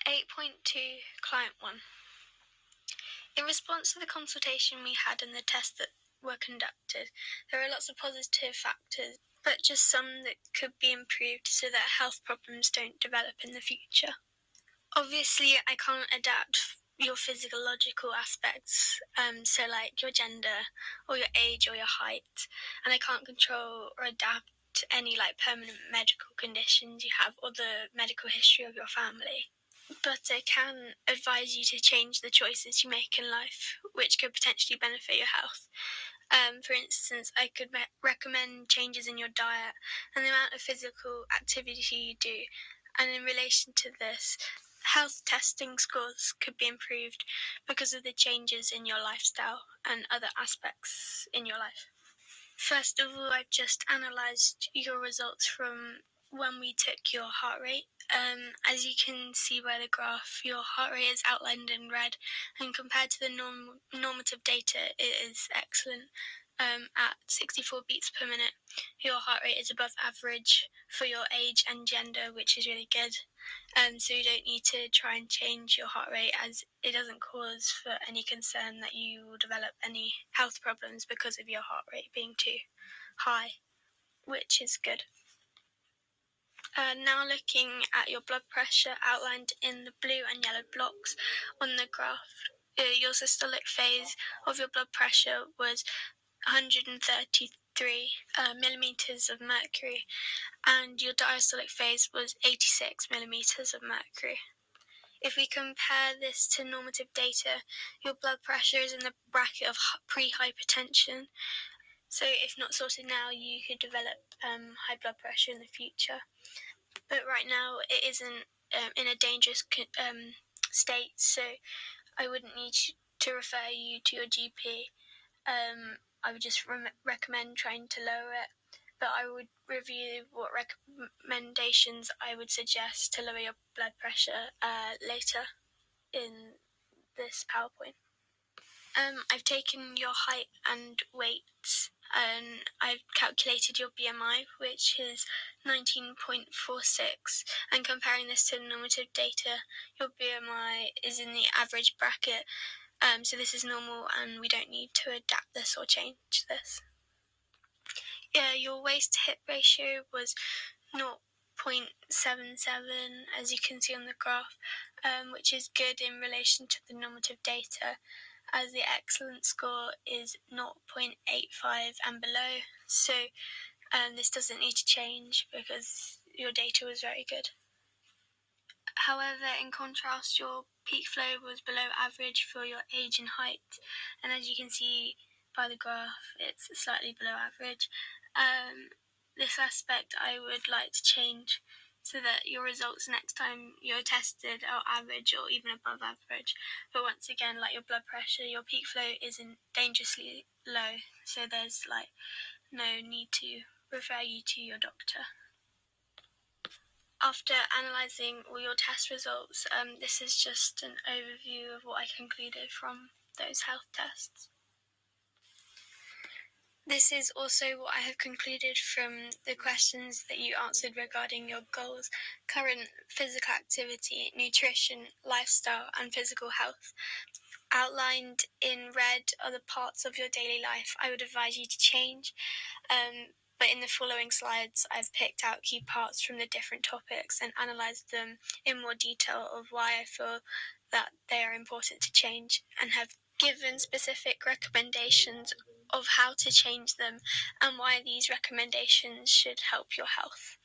8.2 Client 1. In response to the consultation we had and the tests that were conducted, there are lots of positive factors, but just some that could be improved so that health problems don't develop in the future. Obviously, I can't adapt your physiological aspects, so like your gender or your age or your height, and I can't control or adapt any like permanent medical conditions you have or the medical history of your family. But I can advise you to change the choices you make in life, which could potentially benefit your health. For instance, I could recommend changes in your diet and the amount of physical activity you do. And in relation to this, health testing scores could be improved because of the changes in your lifestyle and other aspects in your life. First of all, I've just analysed your results from when we took your heart rate. As you can see by the graph, your heart rate is outlined in red, and compared to the normative data, it is excellent. At 64 beats per minute, your heart rate is above average for your age and gender, which is really good. So you don't need to try and change your heart rate, as it doesn't cause for any concern that you will develop any health problems because of your heart rate being too high, which is good. Now looking at your blood pressure outlined in the blue and yellow blocks on the graph, your systolic phase of your blood pressure was 133 millimeters of mercury, and your diastolic phase was 86 millimeters of mercury. If we compare this to normative data, your blood pressure is in the bracket of pre-hypertension. So if not sorted now, you could develop high blood pressure in the future. But right now, it isn't in a dangerous state, so I wouldn't need to refer you to your GP. I would just recommend trying to lower it, but I would review what recommendations I would suggest to lower your blood pressure later in this PowerPoint. I've taken your height and weight, and I've calculated your BMI, which is 19.46, and comparing this to normative data, your BMI is in the average bracket, so this is normal and we don't need to adapt this or change this. Yeah, your waist to hip ratio was 0.77, as you can see on the graph, which is good in relation to the normative data, as the excellent score is 0.85 and below, so this doesn't need to change because your data was very good. However, in contrast, your peak flow was below average for your age and height, and as you can see by the graph, it's slightly below average. This aspect I would like to change so that your results next time you're tested are average or even above average. But once again, like your blood pressure, your peak flow isn't dangerously low, so there's no need to refer you to your doctor. After analysing all your test results, this is just an overview of what I concluded from those health tests. This is also what I have concluded from the questions that you answered regarding your goals, current physical activity, nutrition, lifestyle, and physical health. Outlined in red are the parts of your daily life I would advise you to change, but in the following slides I've picked out key parts from the different topics and analysed them in more detail of why I feel that they are important to change, and have given specific recommendations of how to change them and why these recommendations should help your health.